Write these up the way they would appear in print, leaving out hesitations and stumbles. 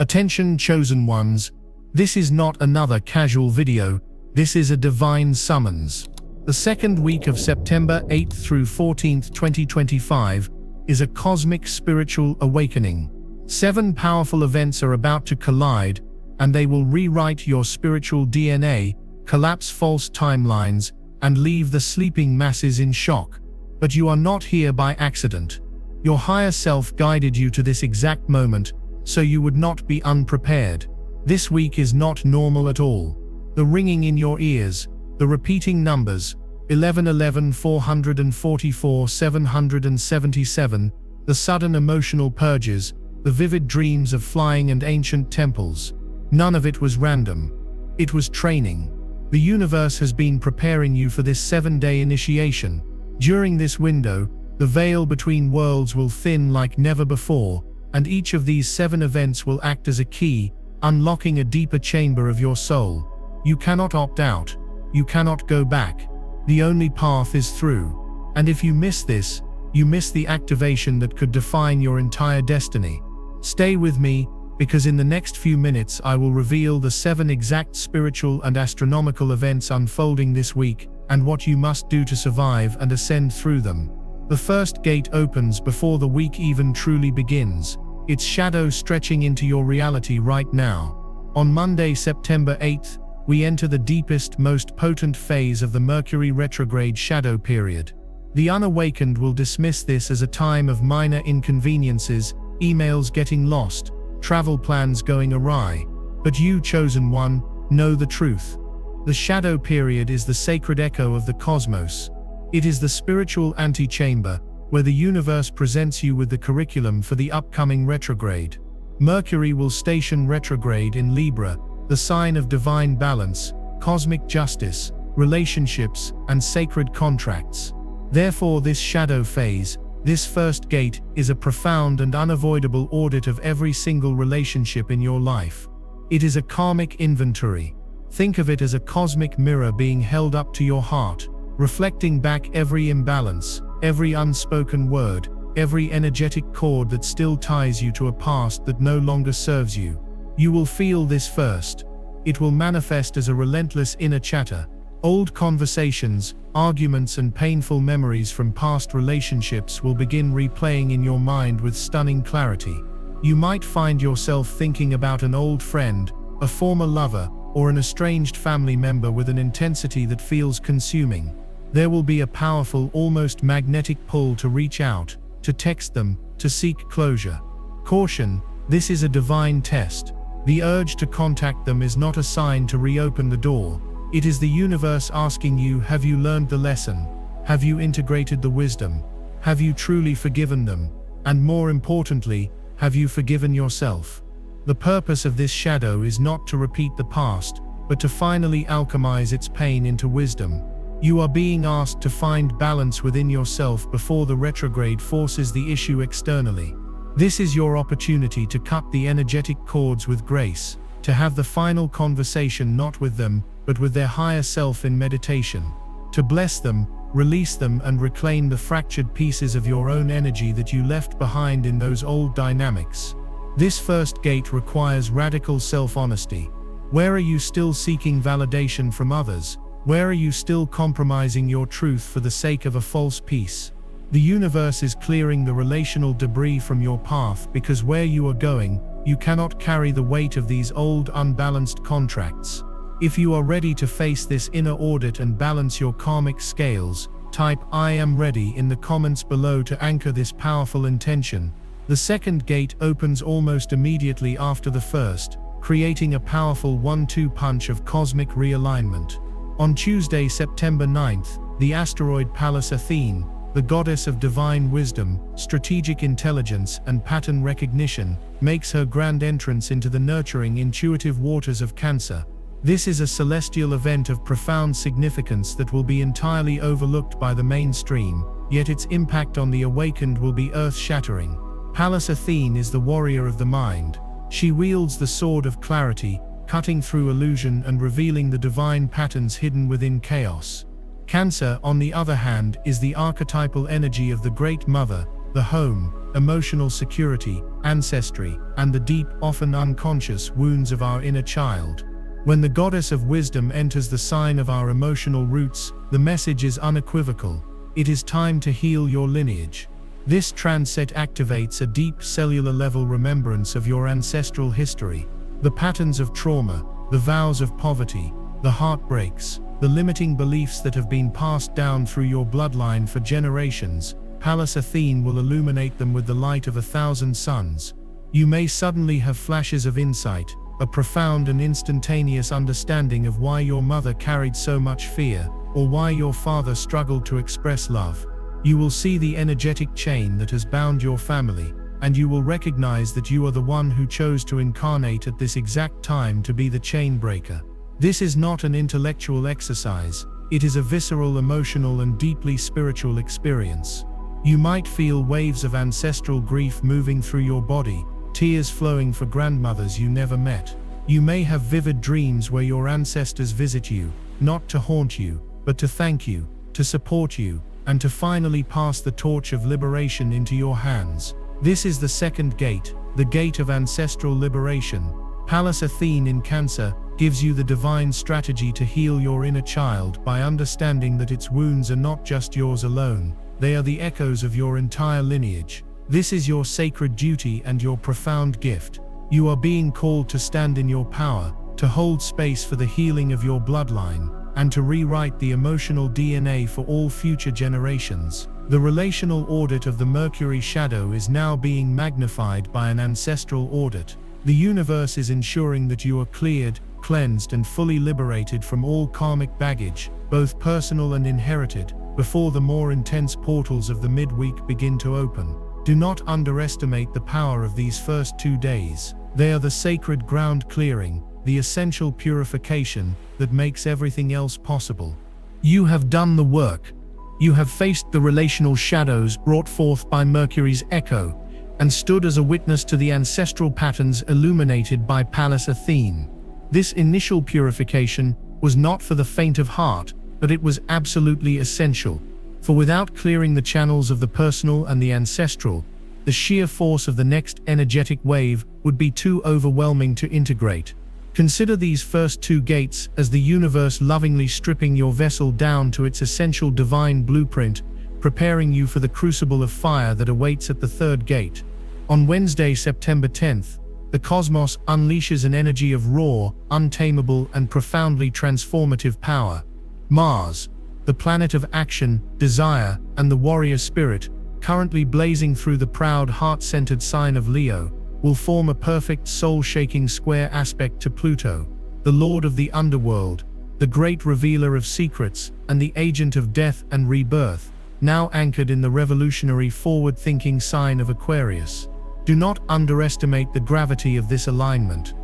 Attention, chosen ones. This is not another casual video, this is a divine summons. The second week of September 8th through 14th, 2025 is a cosmic spiritual awakening. 7 powerful events are about to collide, and they will rewrite your spiritual DNA, collapse false timelines, and leave the sleeping masses in shock. But you are not here by accident. Your higher self guided you to this exact moment, so you would not be unprepared. This week is not normal at all. The ringing in your ears, the repeating numbers, 1111, 444, 777, the sudden emotional purges, the vivid dreams of flying and ancient temples. None of it was random. It was training. The universe has been preparing you for this 7-day initiation. During this window, the veil between worlds will thin like never before, and each of these 7 events will act as a key, unlocking a deeper chamber of your soul. You cannot opt out. You cannot go back. The only path is through. And if you miss this, you miss the activation that could define your entire destiny. Stay with me, because in the next few minutes I will reveal the 7 exact spiritual and astronomical events unfolding this week, and what you must do to survive and ascend through them. The first gate opens before the week even truly begins, its shadow stretching into your reality right now. On Monday, September 8th, we enter the deepest, most potent phase of the Mercury retrograde shadow period. The unawakened will dismiss this as a time of minor inconveniences, emails getting lost, travel plans going awry. But you, chosen one, know the truth. The shadow period is the sacred echo of the cosmos. It is the spiritual antechamber, where the universe presents you with the curriculum for the upcoming retrograde. Mercury will station retrograde in Libra, the sign of divine balance, cosmic justice, relationships, and sacred contracts. Therefore, this shadow phase, this first gate, is a profound and unavoidable audit of every single relationship in your life. It is a karmic inventory. Think of it as a cosmic mirror being held up to your heart, reflecting back every imbalance, every unspoken word, every energetic cord that still ties you to a past that no longer serves you. You will feel this first. It will manifest as a relentless inner chatter. Old conversations, arguments, and painful memories from past relationships will begin replaying in your mind with stunning clarity. You might find yourself thinking about an old friend, a former lover, or an estranged family member with an intensity that feels consuming. There will be a powerful, almost magnetic pull to reach out, to text them, to seek closure. Caution, this is a divine test. The urge to contact them is not a sign to reopen the door. It is the universe asking you, have you learned the lesson? Have you integrated the wisdom? Have you truly forgiven them? And more importantly, have you forgiven yourself? The purpose of this shadow is not to repeat the past, but to finally alchemize its pain into wisdom. You are being asked to find balance within yourself before the retrograde forces the issue externally. This is your opportunity to cut the energetic cords with grace, to have the final conversation not with them, but with their higher self in meditation. To bless them, release them, and reclaim the fractured pieces of your own energy that you left behind in those old dynamics. This first gate requires radical self-honesty. Where are you still seeking validation from others? Where are you still compromising your truth for the sake of a false peace? The universe is clearing the relational debris from your path, because where you are going, you cannot carry the weight of these old unbalanced contracts. If you are ready to face this inner audit and balance your karmic scales, type "I am ready" in the comments below to anchor this powerful intention. The second gate opens almost immediately after the first, creating a powerful 1-2 punch of cosmic realignment. On Tuesday, September 9th, the asteroid Pallas Athene, the goddess of divine wisdom, strategic intelligence, and pattern recognition, makes her grand entrance into the nurturing, intuitive waters of Cancer. This is a celestial event of profound significance that will be entirely overlooked by the mainstream, yet its impact on the awakened will be earth-shattering. Pallas Athene is the warrior of the mind. She wields the sword of clarity, cutting through illusion and revealing the divine patterns hidden within chaos. Cancer, on the other hand, is the archetypal energy of the Great Mother, the home, emotional security, ancestry, and the deep, often unconscious wounds of our inner child. When the goddess of wisdom enters the sign of our emotional roots, the message is unequivocal. It is time to heal your lineage. This transit activates a deep cellular level remembrance of your ancestral history, the patterns of trauma, the vows of poverty, the heartbreaks, the limiting beliefs that have been passed down through your bloodline for generations. Pallas Athene will illuminate them with the light of 1,000 suns. You may suddenly have flashes of insight, a profound and instantaneous understanding of why your mother carried so much fear, or why your father struggled to express love. You will see the energetic chain that has bound your family, and you will recognize that you are the one who chose to incarnate at this exact time to be the chain breaker. This is not an intellectual exercise, it is a visceral, emotional, and deeply spiritual experience. You might feel waves of ancestral grief moving through your body, tears flowing for grandmothers you never met. You may have vivid dreams where your ancestors visit you, not to haunt you, but to thank you, to support you, and to finally pass the torch of liberation into your hands. This is the second gate, the gate of ancestral liberation. Pallas Athene in Cancer gives you the divine strategy to heal your inner child by understanding that its wounds are not just yours alone, they are the echoes of your entire lineage. This is your sacred duty and your profound gift. You are being called to stand in your power, to hold space for the healing of your bloodline, and to rewrite the emotional DNA for all future generations. The relational audit of the Mercury shadow is now being magnified by an ancestral audit. The universe is ensuring that you are cleared, cleansed, and fully liberated from all karmic baggage, both personal and inherited, before the more intense portals of the midweek begin to open. Do not underestimate the power of these first 2 days. They are the sacred ground clearing, the essential purification that makes everything else possible. You have done the work. You have faced the relational shadows brought forth by Mercury's echo, and stood as a witness to the ancestral patterns illuminated by Pallas Athene. This initial purification was not for the faint of heart, but it was absolutely essential. For without clearing the channels of the personal and the ancestral, the sheer force of the next energetic wave would be too overwhelming to integrate. Consider these first 2 gates as the universe lovingly stripping your vessel down to its essential divine blueprint, preparing you for the crucible of fire that awaits at the 3rd gate. On Wednesday, September 10th, the cosmos unleashes an energy of raw, untamable, and profoundly transformative power. Mars, the planet of action, desire, and the warrior spirit, currently blazing through the proud heart-centered sign of Leo, will form a perfect soul-shaking square aspect to Pluto, the lord of the underworld, the great revealer of secrets, and the agent of death and rebirth, now anchored in the revolutionary forward-thinking sign of Aquarius. Do not underestimate the gravity of this alignment.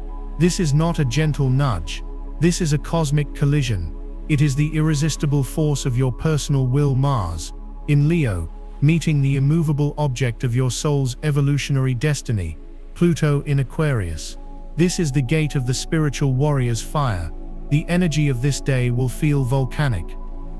This is not a gentle nudge. This is a cosmic collision. It is the irresistible force of your personal will, Mars, in Leo, meeting the immovable object of your soul's evolutionary destiny, Pluto in Aquarius. This is the gate of the spiritual warrior's fire. The energy of this day will feel volcanic.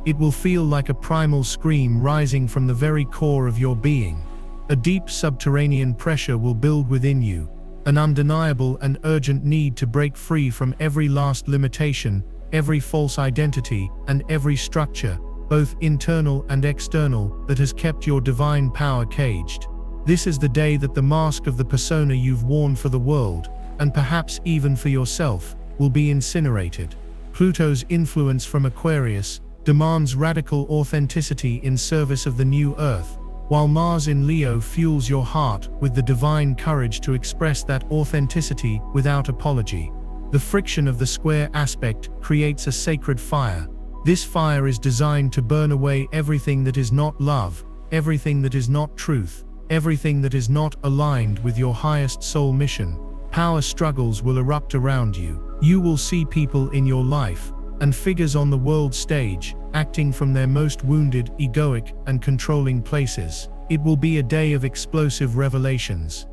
It will feel like a primal scream rising from the very core of your being. A deep subterranean pressure will build within you, an undeniable and urgent need to break free from every last limitation, every false identity, and every structure, both internal and external, that has kept your divine power caged. This is the day that the mask of the persona you've worn for the world, and perhaps even for yourself, will be incinerated. Pluto's influence from Aquarius demands radical authenticity in service of the new Earth, while Mars in Leo fuels your heart with the divine courage to express that authenticity without apology. The friction of the square aspect creates a sacred fire. This fire is designed to burn away everything that is not love, everything that is not truth, everything that is not aligned with your highest soul mission. Power struggles will erupt around you. You will see people in your life, and figures on the world stage, acting from their most wounded, egoic, and controlling places. It will be a day of explosive revelations.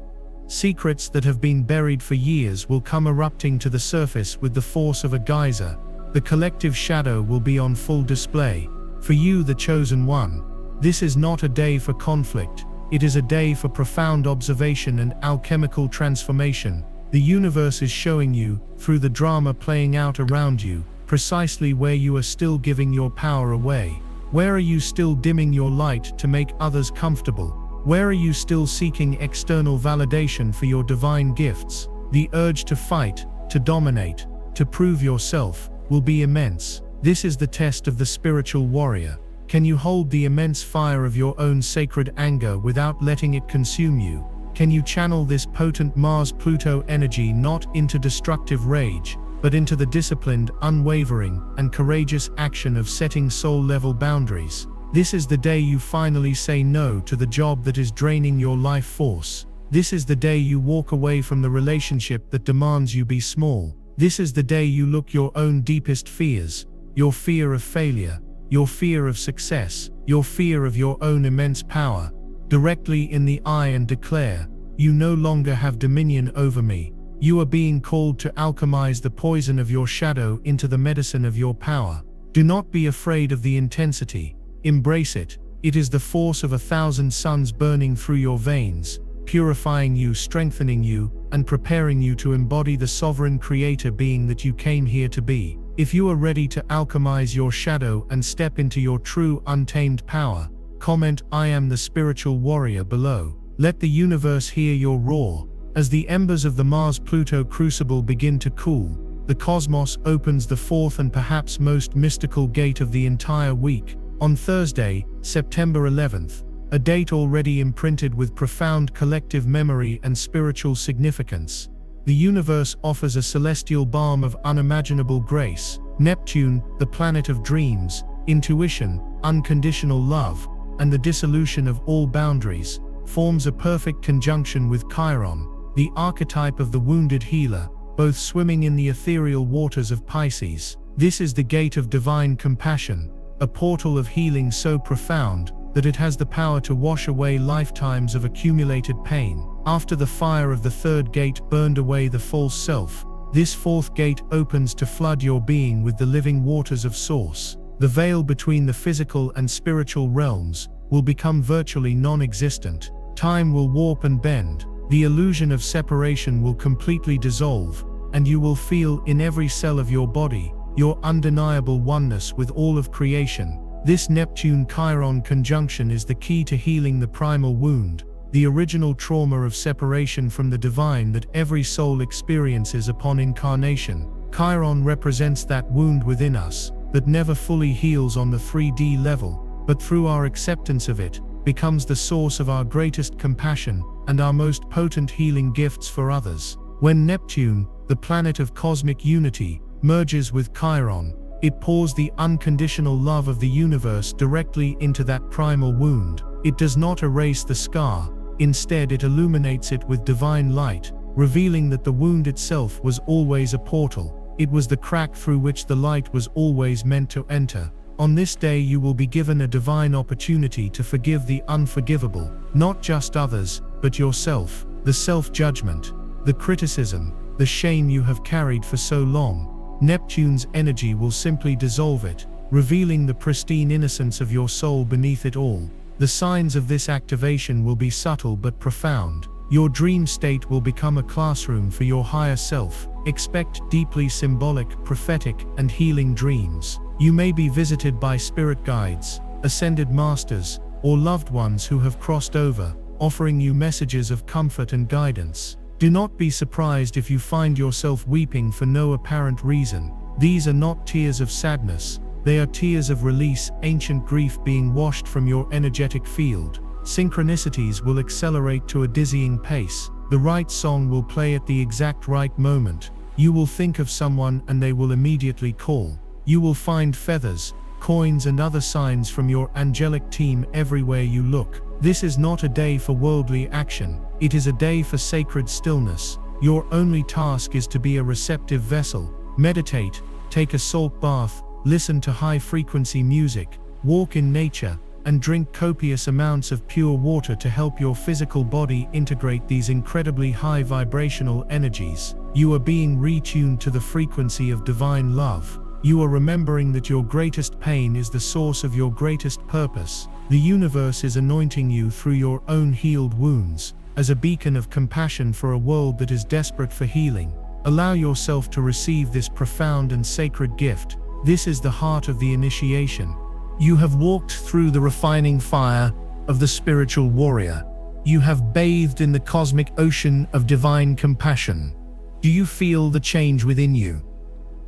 Secrets that have been buried for years will come erupting to the surface with the force of a geyser. The collective shadow will be on full display. For you, the chosen one, this is not a day for conflict. It is a day for profound observation and alchemical transformation. The universe is showing you, through the drama playing out around you, precisely where you are still giving your power away. Where are you still dimming your light to make others comfortable? Where are you still seeking external validation for your divine gifts? The urge to fight, to dominate, to prove yourself, will be immense. This is the test of the spiritual warrior. Can you hold the immense fire of your own sacred anger without letting it consume you? Can you channel this potent Mars-Pluto energy not into destructive rage, but into the disciplined, unwavering, and courageous action of setting soul-level boundaries? This is the day you finally say no to the job that is draining your life force. This is the day you walk away from the relationship that demands you be small. This is the day you look your own deepest fears, your fear of failure, your fear of success, your fear of your own immense power, directly in the eye and declare, "You no longer have dominion over me." You are being called to alchemize the poison of your shadow into the medicine of your power. Do not be afraid of the intensity. Embrace it. It is the force of 1,000 suns burning through your veins, purifying you, strengthening you, and preparing you to embody the sovereign creator being that you came here to be. If you are ready to alchemize your shadow and step into your true untamed power, comment "I am the spiritual warrior" below. Let the universe hear your roar. As the embers of the Mars-Pluto crucible begin to cool, the cosmos opens the fourth and perhaps most mystical gate of the entire week. On Thursday, September 11th, a date already imprinted with profound collective memory and spiritual significance, the universe offers a celestial balm of unimaginable grace. Neptune, the planet of dreams, intuition, unconditional love, and the dissolution of all boundaries, forms a perfect conjunction with Chiron, the archetype of the wounded healer, both swimming in the ethereal waters of Pisces. This is the gate of divine compassion, a portal of healing so profound that it has the power to wash away lifetimes of accumulated pain. After the fire of the third gate burned away the false self, this fourth gate opens to flood your being with the living waters of Source. The veil between the physical and spiritual realms will become virtually non-existent. Time will warp and bend. The illusion of separation will completely dissolve, and you will feel in every cell of your body your undeniable oneness with all of creation. This Neptune-Chiron conjunction is the key to healing the primal wound, the original trauma of separation from the divine that every soul experiences upon incarnation. Chiron represents that wound within us that never fully heals on the 3D level, but through our acceptance of it, becomes the source of our greatest compassion and our most potent healing gifts for others. When Neptune, the planet of cosmic unity, merges with Chiron, it pours the unconditional love of the universe directly into that primal wound. It does not erase the scar, instead it illuminates it with divine light, revealing that the wound itself was always a portal. It was the crack through which the light was always meant to enter. On this day you will be given a divine opportunity to forgive the unforgivable, not just others, but yourself. The self-judgment, the criticism, the shame you have carried for so long. Neptune's energy will simply dissolve it, revealing the pristine innocence of your soul beneath it all. The signs of this activation will be subtle but profound. Your dream state will become a classroom for your higher self. Expect deeply symbolic, prophetic, and healing dreams. You may be visited by spirit guides, ascended masters, or loved ones who have crossed over, offering you messages of comfort and guidance. Do not be surprised if you find yourself weeping for no apparent reason. These are not tears of sadness, they are tears of release, ancient grief being washed from your energetic field. Synchronicities will accelerate to a dizzying pace. The right song will play at the exact right moment. You will think of someone and they will immediately call. You will find feathers, coins and other signs from your angelic team everywhere you look. This is not a day for worldly action, it is a day for sacred stillness. Your only task is to be a receptive vessel. Meditate, take a salt bath, listen to high-frequency music, walk in nature, and drink copious amounts of pure water to help your physical body integrate these incredibly high vibrational energies. You are being retuned to the frequency of divine love. You are remembering that your greatest pain is the source of your greatest purpose. The universe is anointing you through your own healed wounds, as a beacon of compassion for a world that is desperate for healing. Allow yourself to receive this profound and sacred gift. This is the heart of the initiation. You have walked through the refining fire of the spiritual warrior. You have bathed in the cosmic ocean of divine compassion. Do you feel the change within you?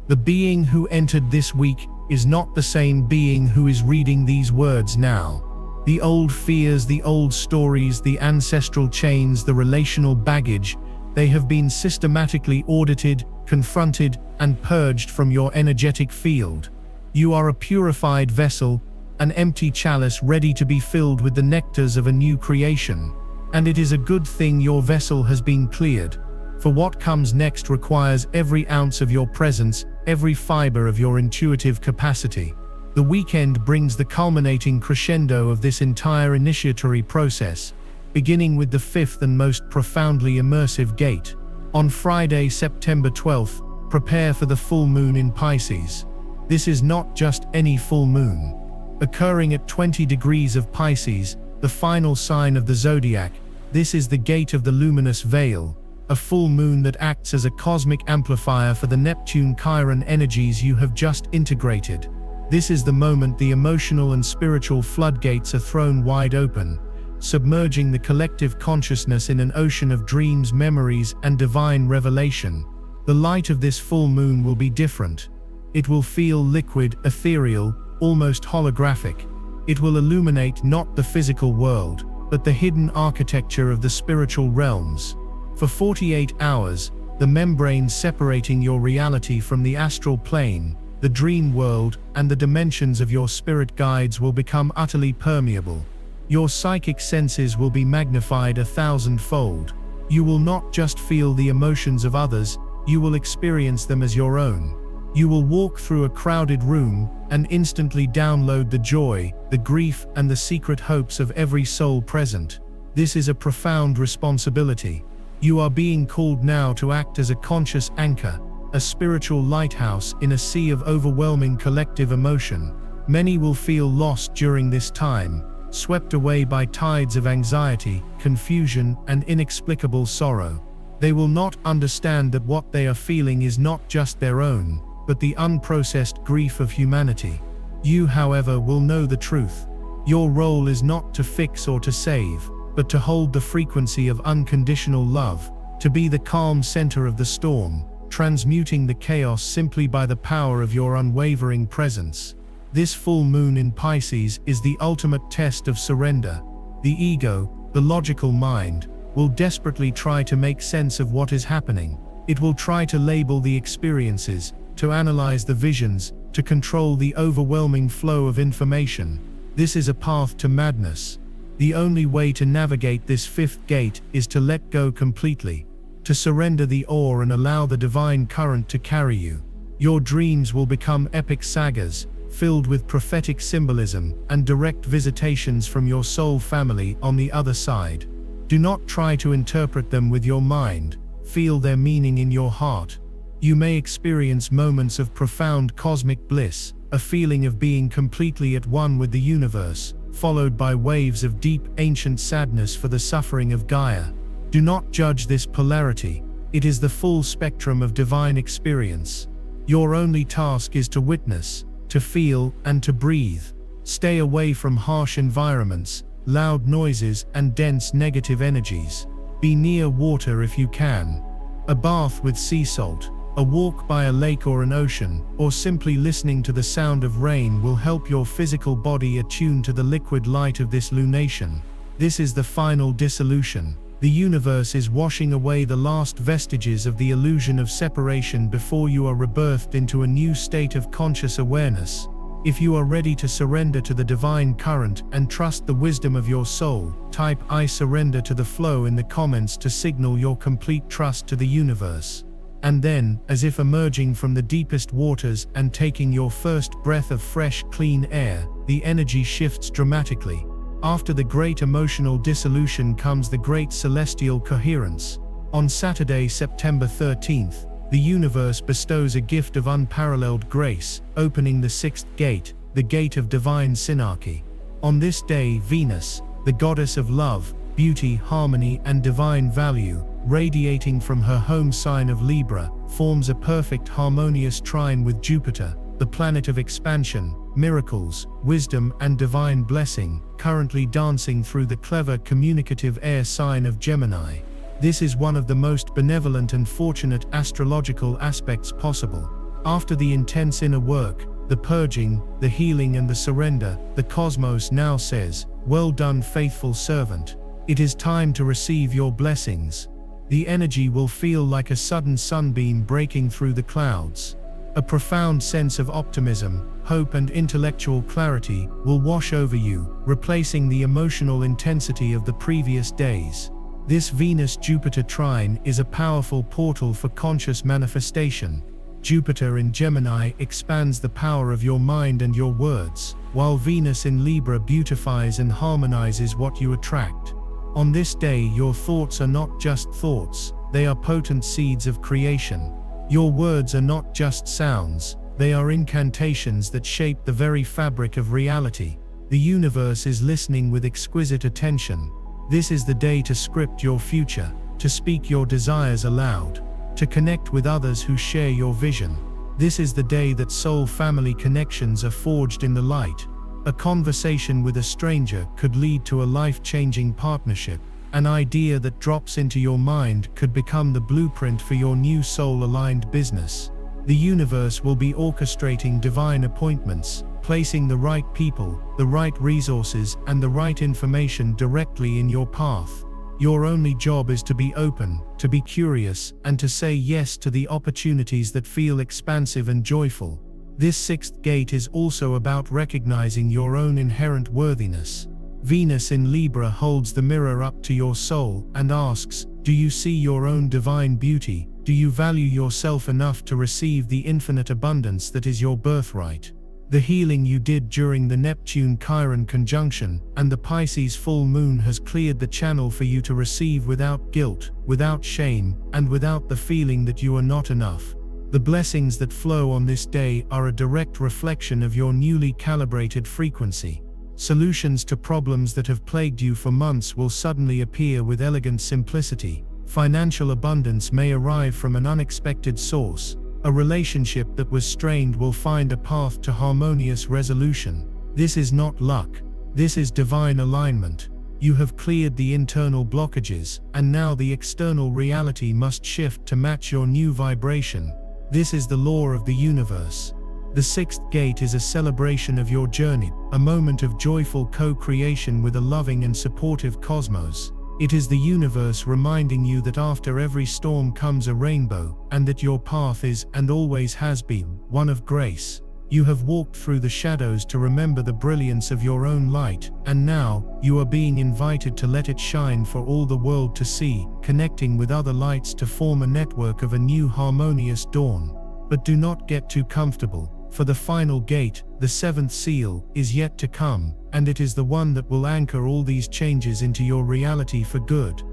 The being who entered this week is not the same being who is reading these words now. The old fears, the old stories, the ancestral chains, the relational baggage, they have been systematically audited, confronted, and purged from your energetic field. You are a purified vessel, an empty chalice ready to be filled with the nectars of a new creation. And it is a good thing your vessel has been cleared, for what comes next requires every ounce of your presence, every fiber of your intuitive capacity. The weekend brings the culminating crescendo of this entire initiatory process, beginning with the fifth and most profoundly immersive gate. On Friday, September 12th, prepare for the full moon in Pisces. This is not just any full moon. Occurring at 20 degrees of Pisces, the final sign of the zodiac, this is the gate of the luminous veil, a full moon that acts as a cosmic amplifier for the Neptune-Chiron energies you have just integrated. This is the moment the emotional and spiritual floodgates are thrown wide open, submerging the collective consciousness in an ocean of dreams, memories, and divine revelation. The light of this full moon will be different. It will feel liquid, ethereal, almost holographic. It will illuminate not the physical world, but the hidden architecture of the spiritual realms. For 48 hours, the membrane separating your reality from the astral plane, the dream world, and the dimensions of your spirit guides will become utterly permeable. Your psychic senses will be magnified 1,000-fold. You will not just feel the emotions of others, you will experience them as your own. You will walk through a crowded room and instantly download the joy, the grief, and the secret hopes of every soul present. This is a profound responsibility. You are being called now to act as a conscious anchor, a spiritual lighthouse in a sea of overwhelming collective emotion. Many will feel lost during this time, swept away by tides of anxiety, confusion, and inexplicable sorrow. They will not understand that what they are feeling is not just their own, but the unprocessed grief of humanity. You, however, will know the truth. Your role is not to fix or to save, but to hold the frequency of unconditional love, to be the calm center of the storm, transmuting the chaos simply by the power of your unwavering presence. This full moon in Pisces is the ultimate test of surrender. The ego, the logical mind, will desperately try to make sense of what is happening. It will try to label the experiences, to analyze the visions, to control the overwhelming flow of information. This is a path to madness. The only way to navigate this fifth gate is to let go completely, to surrender the oar and allow the divine current to carry you. Your dreams will become epic sagas, filled with prophetic symbolism and direct visitations from your soul family on the other side. Do not try to interpret them with your mind, feel their meaning in your heart. You may experience moments of profound cosmic bliss, a feeling of being completely at one with the universe, followed by waves of deep, ancient sadness for the suffering of Gaia. Do not judge this polarity. It is the full spectrum of divine experience. Your only task is to witness, to feel, and to breathe. Stay away from harsh environments, loud noises, and dense negative energies. Be near water if you can. A bath with sea salt, a walk by a lake or an ocean, or simply listening to the sound of rain will help your physical body attune to the liquid light of this lunation. This is the final dissolution. The universe is washing away the last vestiges of the illusion of separation before you are rebirthed into a new state of conscious awareness. If you are ready to surrender to the divine current and trust the wisdom of your soul, type "I surrender" to the flow in the comments to signal your complete trust to the universe. And then, as if emerging from the deepest waters and taking your first breath of fresh, clean air, the energy shifts dramatically. After the great emotional dissolution comes the great celestial coherence. On Saturday, September 13th, the universe bestows a gift of unparalleled grace, opening the sixth gate, the gate of divine synarchy. On this day, Venus, the goddess of love, beauty, harmony, and divine value, radiating from her home sign of Libra, forms a perfect harmonious trine with Jupiter, the planet of expansion, miracles, wisdom, and divine blessing, currently dancing through the clever communicative air sign of Gemini. This is one of the most benevolent and fortunate astrological aspects possible. After the intense inner work, the purging, the healing, and the surrender, the cosmos now says, "Well done, faithful servant. It is time to receive your blessings." The energy will feel like a sudden sunbeam breaking through the clouds. A profound sense of optimism, hope, and intellectual clarity will wash over you, replacing the emotional intensity of the previous days. This Venus-Jupiter trine is a powerful portal for conscious manifestation. Jupiter in Gemini expands the power of your mind and your words, while Venus in Libra beautifies and harmonizes what you attract. On this day, your thoughts are not just thoughts, they are potent seeds of creation. Your words are not just sounds, they are incantations that shape the very fabric of reality. The universe is listening with exquisite attention. This is the day to script your future, to speak your desires aloud, to connect with others who share your vision. This is the day that soul-family connections are forged in the light. A conversation with a stranger could lead to a life-changing partnership. An idea that drops into your mind could become the blueprint for your new soul-aligned business. The universe will be orchestrating divine appointments, placing the right people, the right resources, and the right information directly in your path. Your only job is to be open, to be curious, and to say yes to the opportunities that feel expansive and joyful. This sixth gate is also about recognizing your own inherent worthiness. Venus in Libra holds the mirror up to your soul and asks, do you see your own divine beauty? Do you value yourself enough to receive the infinite abundance that is your birthright? The healing you did during the Neptune-Chiron conjunction and the Pisces full moon has cleared the channel for you to receive without guilt, without shame, and without the feeling that you are not enough. The blessings that flow on this day are a direct reflection of your newly calibrated frequency. Solutions to problems that have plagued you for months will suddenly appear with elegant simplicity. Financial abundance may arrive from an unexpected source. A relationship that was strained will find a path to harmonious resolution. This is not luck. This is divine alignment. You have cleared the internal blockages, and now the external reality must shift to match your new vibration. This is the law of the universe. The sixth gate is a celebration of your journey, a moment of joyful co-creation with a loving and supportive cosmos. It is the universe reminding you that after every storm comes a rainbow, and that your path is, and always has been, one of grace. You have walked through the shadows to remember the brilliance of your own light, and now, you are being invited to let it shine for all the world to see, connecting with other lights to form a network of a new harmonious dawn. But do not get too comfortable, for the final gate, the seventh seal, is yet to come, and it is the one that will anchor all these changes into your reality for good.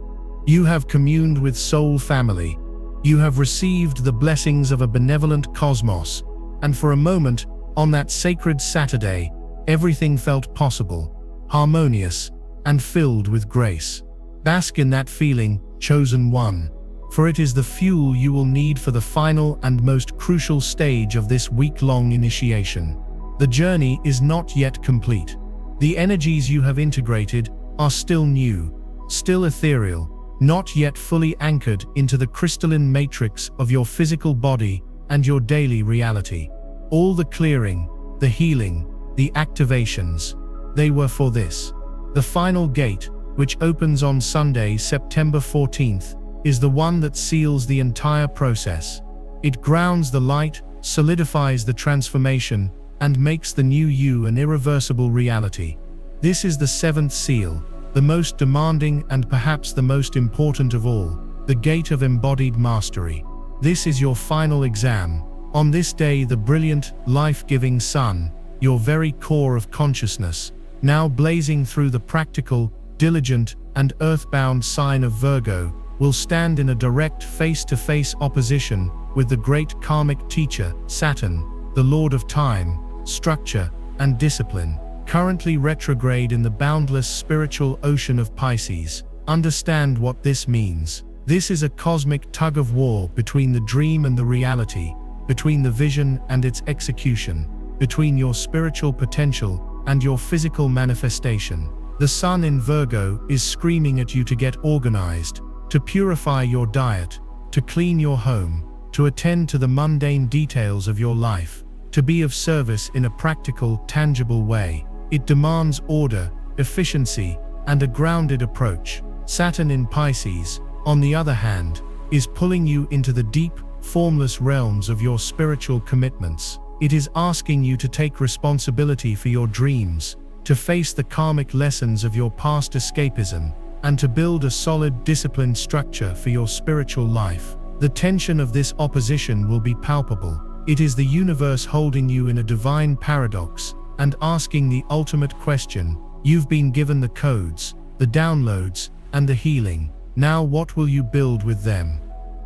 You have communed with soul family. You have received the blessings of a benevolent cosmos, and for a moment, on that sacred Saturday, everything felt possible, harmonious, and filled with grace. Bask in that feeling, chosen one, for it is the fuel you will need for the final and most crucial stage of this week-long initiation. The journey is not yet complete. The energies you have integrated are still new, still ethereal, not yet fully anchored into the crystalline matrix of your physical body and your daily reality. All the clearing, the healing, the activations, they were for this. The final gate, which opens on Sunday, September 14th, is the one that seals the entire process. It grounds the light, solidifies the transformation, and makes the new you an irreversible reality. This is the seventh seal, the most demanding and perhaps the most important of all, the gate of embodied mastery. This is your final exam. On this day, the brilliant, life-giving sun, your very core of consciousness, now blazing through the practical, diligent, and earthbound sign of Virgo, will stand in a direct face-to-face opposition with the great karmic teacher, Saturn, the lord of time, structure, and discipline. currently retrograde in the boundless spiritual ocean of Pisces. Understand what this means. This is a cosmic tug-of-war between the dream and the reality, between the vision and its execution, between your spiritual potential and your physical manifestation. The sun in Virgo is screaming at you to get organized, to purify your diet, to clean your home, to attend to the mundane details of your life, to be of service in a practical, tangible way. It demands order, efficiency, and a grounded approach. Saturn in Pisces, on the other hand, is pulling you into the deep, formless realms of your spiritual commitments. It is asking you to take responsibility for your dreams, to face the karmic lessons of your past escapism, and to build a solid, disciplined structure for your spiritual life. The tension of this opposition will be palpable. It is the universe holding you in a divine paradox and asking the ultimate question. You've been given the codes, the downloads, and the healing. Now what will you build with them?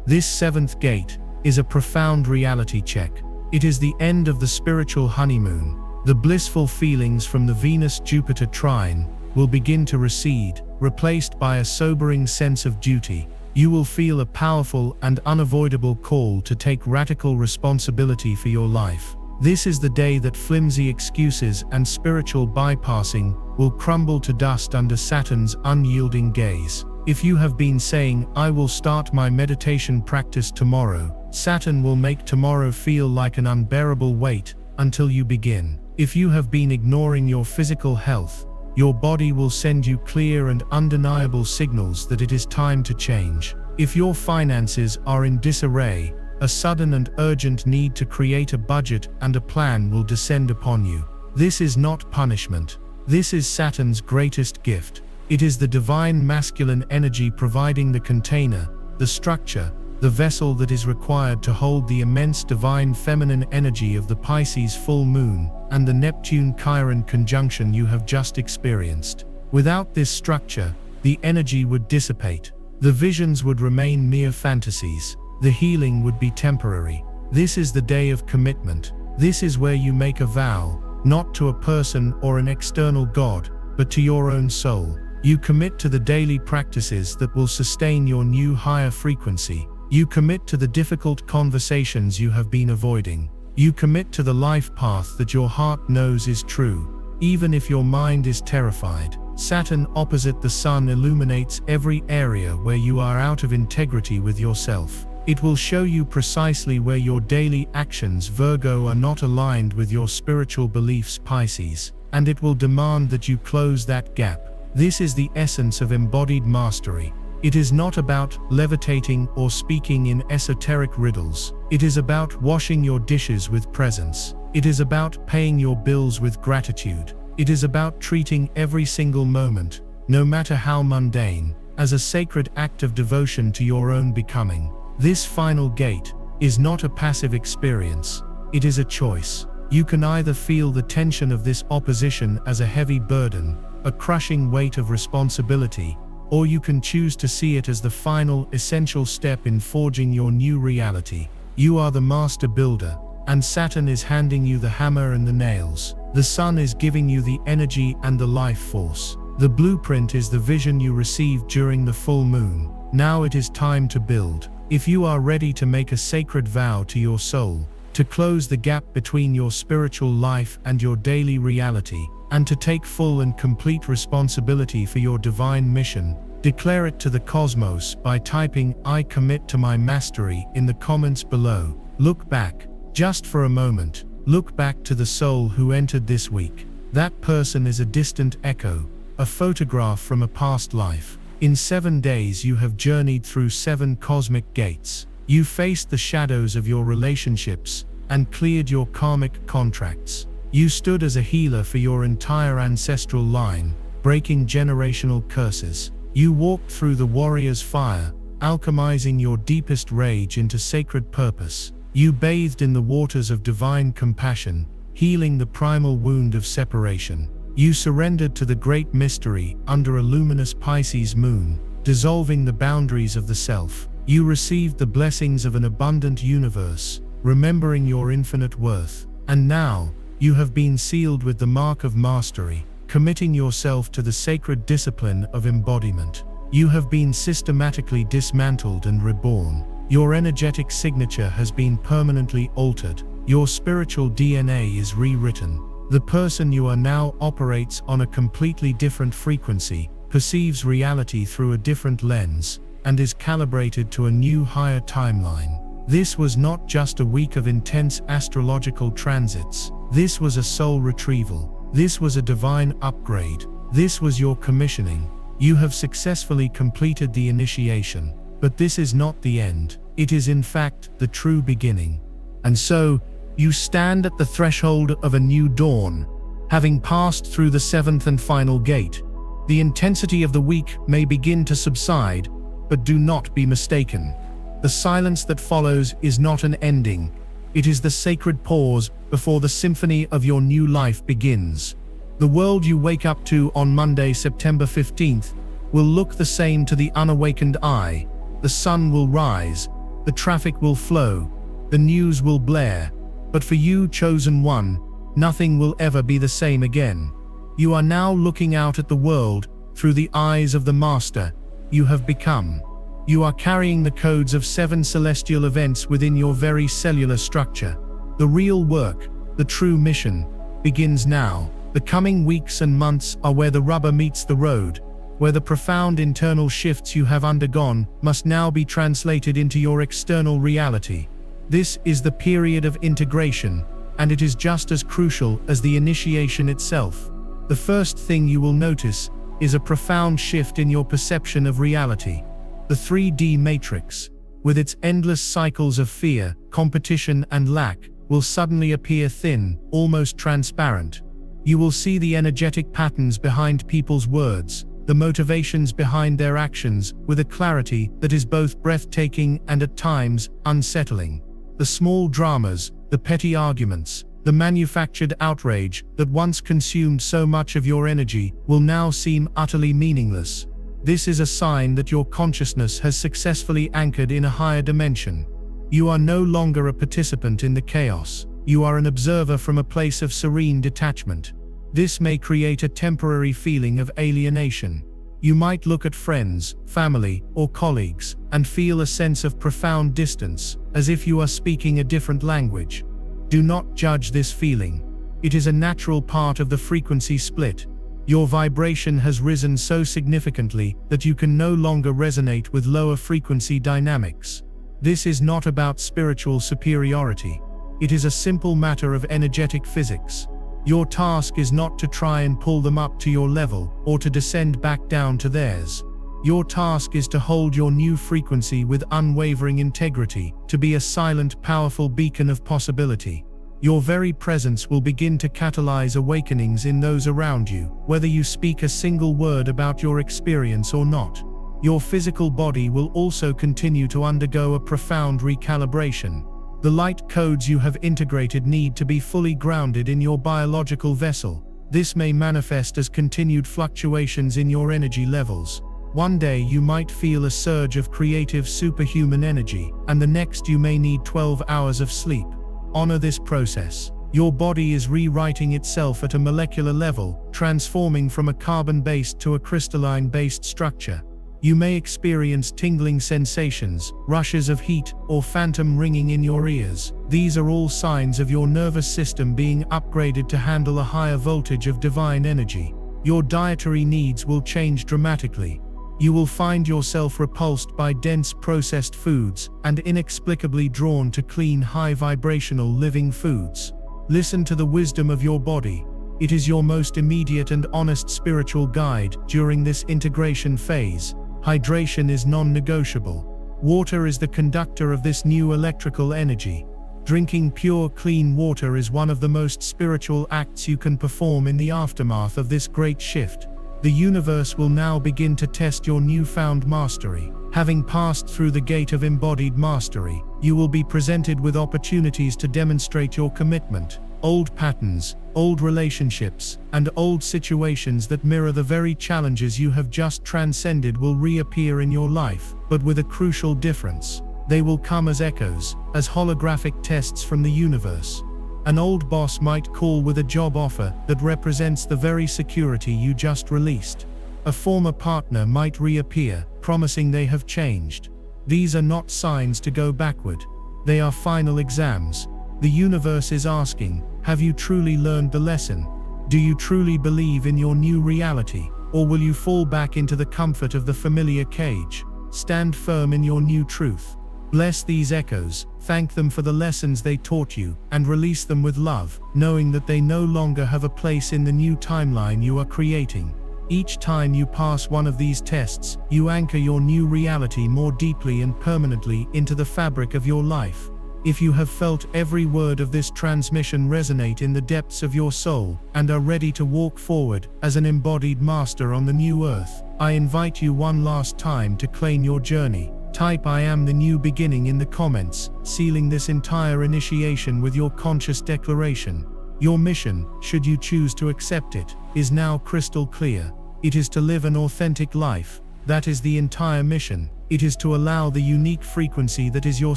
This seventh gate is a profound reality check. It is the end of the spiritual honeymoon. The blissful feelings from the Venus-Jupiter trine will begin to recede, replaced by a sobering sense of duty. You will feel a powerful and unavoidable call to take radical responsibility for your life. This is the day that flimsy excuses and spiritual bypassing will crumble to dust under Saturn's unyielding gaze. If you have been saying, "I will start my meditation practice tomorrow," Saturn will make tomorrow feel like an unbearable weight until you begin. If you have been ignoring your physical health, your body will send you clear and undeniable signals that it is time to change. If your finances are in disarray, a sudden and urgent need to create a budget and a plan will descend upon you. This is not punishment. This is Saturn's greatest gift. It is the divine masculine energy providing the container, the structure, the vessel that is required to hold the immense divine feminine energy of the Pisces full moon and the Neptune-Chiron conjunction you have just experienced. Without this structure, the energy would dissipate. The visions would remain mere fantasies. The healing would be temporary. This is the day of commitment. This is where you make a vow, not to a person or an external god, but to your own soul. You commit to the daily practices that will sustain your new higher frequency. You commit to the difficult conversations you have been avoiding. You commit to the life path that your heart knows is true, even if your mind is terrified. Saturn opposite the sun illuminates every area where you are out of integrity with yourself. It will show you precisely where your daily actions, Virgo, are not aligned with your spiritual beliefs, Pisces, and it will demand that you close that gap. This is the essence of embodied mastery. It is not about levitating or speaking in esoteric riddles. It is about washing your dishes with presence. It is about paying your bills with gratitude. It is about treating every single moment, no matter how mundane, as a sacred act of devotion to your own becoming. This final gate is not a passive experience. It is a choice. You can either feel the tension of this opposition as a heavy burden, a crushing weight of responsibility, or you can choose to see it as the final, essential step in forging your new reality. You are the master builder, and Saturn is handing you the hammer and the nails. The sun is giving you the energy and the life force. The blueprint is the vision you received during the full moon. Now it is time to build. If you are ready to make a sacred vow to your soul, to close the gap between your spiritual life and your daily reality, and to take full and complete responsibility for your divine mission, declare it to the cosmos by typing "I commit to my mastery" in the comments below. Look back, just for a moment. Look back to the soul who entered this week. That person is a distant echo, a photograph from a past life. In 7 days you have journeyed through 7 cosmic gates. You faced the shadows of your relationships and cleared your karmic contracts. You stood as a healer for your entire ancestral line, breaking generational curses. You walked through the warrior's fire, alchemizing your deepest rage into sacred purpose. You bathed in the waters of divine compassion, healing the primal wound of separation. You surrendered to the great mystery under a luminous Pisces moon, dissolving the boundaries of the self. You received the blessings of an abundant universe, remembering your infinite worth. And now, You have been sealed with the mark of mastery, committing yourself to the sacred discipline of embodiment. You have been systematically dismantled and reborn. Your energetic signature has been permanently altered. Your spiritual DNA is rewritten. The person you are now operates on a completely different frequency, perceives reality through a different lens, and is calibrated to a new higher timeline. This was not just a week of intense astrological transits. This was a soul retrieval. This was a divine upgrade. This was your commissioning. You have successfully completed the initiation. But this is not the end. It is in fact the true beginning. And so, you stand at the threshold of a new dawn, having passed through the seventh and final gate. The intensity of the week may begin to subside, but do not be mistaken. The silence that follows is not an ending. It is the sacred pause before the symphony of your new life begins. The world you wake up to on Monday, September 15th, will look the same to the unawakened eye. The sun will rise, the traffic will flow, the news will blare. But for you, chosen one, nothing will ever be the same again. You are now looking out at the world through the eyes of the master you have become. You are carrying the codes of 7 celestial events within your very cellular structure. The real work, the true mission, begins now. The coming weeks and months are where the rubber meets the road, where the profound internal shifts you have undergone must now be translated into your external reality. This is the period of integration, and it is just as crucial as the initiation itself. The first thing you will notice is a profound shift in your perception of reality. The 3D matrix, with its endless cycles of fear, competition, and lack, will suddenly appear thin, almost transparent. You will see the energetic patterns behind people's words, the motivations behind their actions, with a clarity that is both breathtaking and at times unsettling. The small dramas, the petty arguments, the manufactured outrage that once consumed so much of your energy will now seem utterly meaningless. This is a sign that your consciousness has successfully anchored in a higher dimension. You are no longer a participant in the chaos. You are an observer from a place of serene detachment. This may create a temporary feeling of alienation. You might look at friends, family, or colleagues and feel a sense of profound distance, as if you are speaking a different language. Do not judge this feeling. It is a natural part of the frequency split. Your vibration has risen so significantly that you can no longer resonate with lower frequency dynamics. This is not about spiritual superiority. It is a simple matter of energetic physics. Your task is not to try and pull them up to your level or to descend back down to theirs. Your task is to hold your new frequency with unwavering integrity, to be a silent, powerful beacon of possibility. Your very presence will begin to catalyze awakenings in those around you, whether you speak a single word about your experience or not. Your physical body will also continue to undergo a profound recalibration. The light codes you have integrated need to be fully grounded in your biological vessel. This may manifest as continued fluctuations in your energy levels. One day you might feel a surge of creative superhuman energy, and the next you may need 12 hours of sleep. Honor this process. Your body is rewriting itself at a molecular level, transforming from a carbon-based to a crystalline-based structure. You may experience tingling sensations, rushes of heat, or phantom ringing in your ears. These are all signs of your nervous system being upgraded to handle a higher voltage of divine energy. Your dietary needs will change dramatically. You will find yourself repulsed by dense processed foods and inexplicably drawn to clean, high-vibrational living foods. Listen to the wisdom of your body. It is your most immediate and honest spiritual guide during this integration phase. Hydration is non-negotiable. Water is the conductor of this new electrical energy. Drinking pure, clean water is one of the most spiritual acts you can perform in the aftermath of this great shift. The universe will now begin to test your newfound mastery. Having passed through the gate of embodied mastery, you will be presented with opportunities to demonstrate your commitment. Old patterns, old relationships, and old situations that mirror the very challenges you have just transcended will reappear in your life, but with a crucial difference. They will come as echoes, as holographic tests from the universe. An old boss might call with a job offer that represents the very security you just released. A former partner might reappear, promising they have changed. These are not signs to go backward. They are final exams. The universe is asking, have you truly learned the lesson? Do you truly believe in your new reality? Or will you fall back into the comfort of the familiar cage? Stand firm in your new truth. Bless these echoes, thank them for the lessons they taught you, and release them with love, knowing that they no longer have a place in the new timeline you are creating. Each time you pass one of these tests, you anchor your new reality more deeply and permanently into the fabric of your life. If you have felt every word of this transmission resonate in the depths of your soul, and are ready to walk forward as an embodied master on the new earth, I invite you one last time to claim your journey. Type "I am the new beginning" in the comments, sealing this entire initiation with your conscious declaration. Your mission, should you choose to accept it, is now crystal clear. It is to live an authentic life. That is the entire mission. It is to allow the unique frequency that is your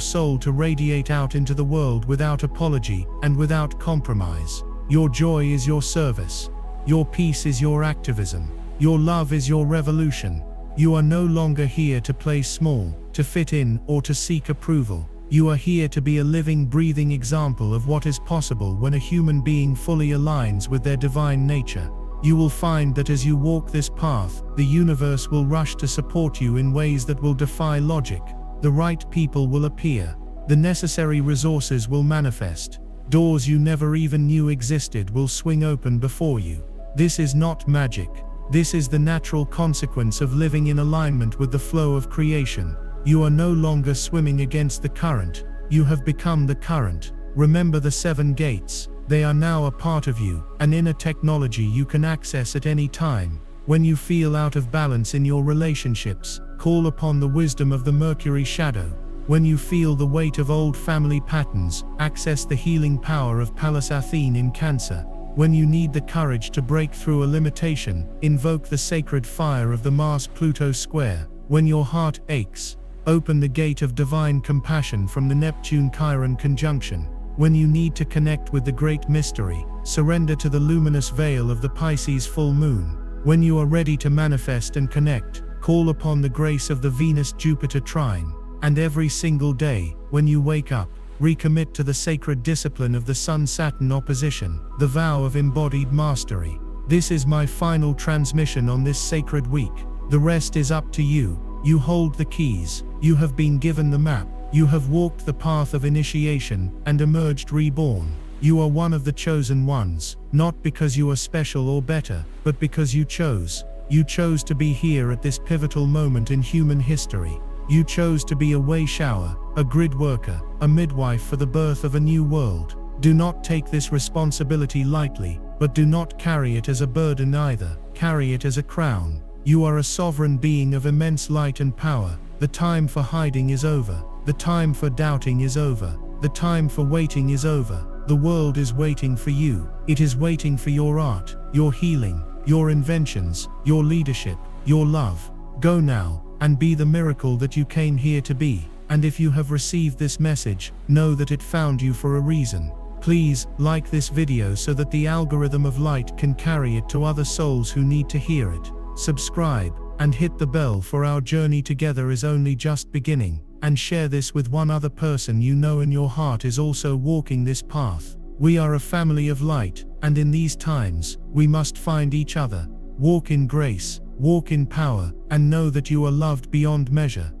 soul to radiate out into the world without apology and without compromise. Your joy is your service. Your peace is your activism. Your love is your revolution. You are no longer here to play small, to fit in, or to seek approval. You are here to be a living, breathing example of what is possible when a human being fully aligns with their divine nature. You will find that as you walk this path, the universe will rush to support you in ways that will defy logic. The right people will appear. The necessary resources will manifest. Doors you never even knew existed will swing open before you. This is not magic. This is the natural consequence of living in alignment with the flow of creation. You are no longer swimming against the current. You have become the current. Remember the 7 gates. They are now a part of you, an inner technology you can access at any time. When you feel out of balance in your relationships, call upon the wisdom of the Mercury shadow. When you feel the weight of old family patterns, access the healing power of Pallas Athene in Cancer. When you need the courage to break through a limitation, invoke the sacred fire of the Mars-Pluto square. When your heart aches, open the gate of divine compassion from the Neptune-Chiron conjunction. When you need to connect with the great mystery, surrender to the luminous veil of the Pisces full moon. When you are ready to manifest and connect, call upon the grace of the Venus-Jupiter trine. And every single day, when you wake up, recommit to the sacred discipline of the Sun-Saturn opposition, the vow of embodied mastery. This is my final transmission on this sacred week. The rest is up to you. You hold the keys. You have been given the map. You have walked the path of initiation and emerged reborn. You are one of the chosen ones, not because you are special or better, but because you chose. You chose to be here at this pivotal moment in human history. You chose to be a way shower, a grid worker, a midwife for the birth of a new world. Do not take this responsibility lightly, but do not carry it as a burden either. Carry it as a crown. You are a sovereign being of immense light and power. The time for hiding is over. The time for doubting is over. The time for waiting is over. The world is waiting for you. It is waiting for your art, your healing, your inventions, your leadership, your love. Go now, and be the miracle that you came here to be. And if you have received this message, know that it found you for a reason. Please, like this video so that the algorithm of light can carry it to other souls who need to hear it. Subscribe, and hit the bell, for our journey together is only just beginning. And share this with one other person you know in your heart is also walking this path. We are a family of light, and in these times, we must find each other. Walk in grace, walk in power, and know that you are loved beyond measure.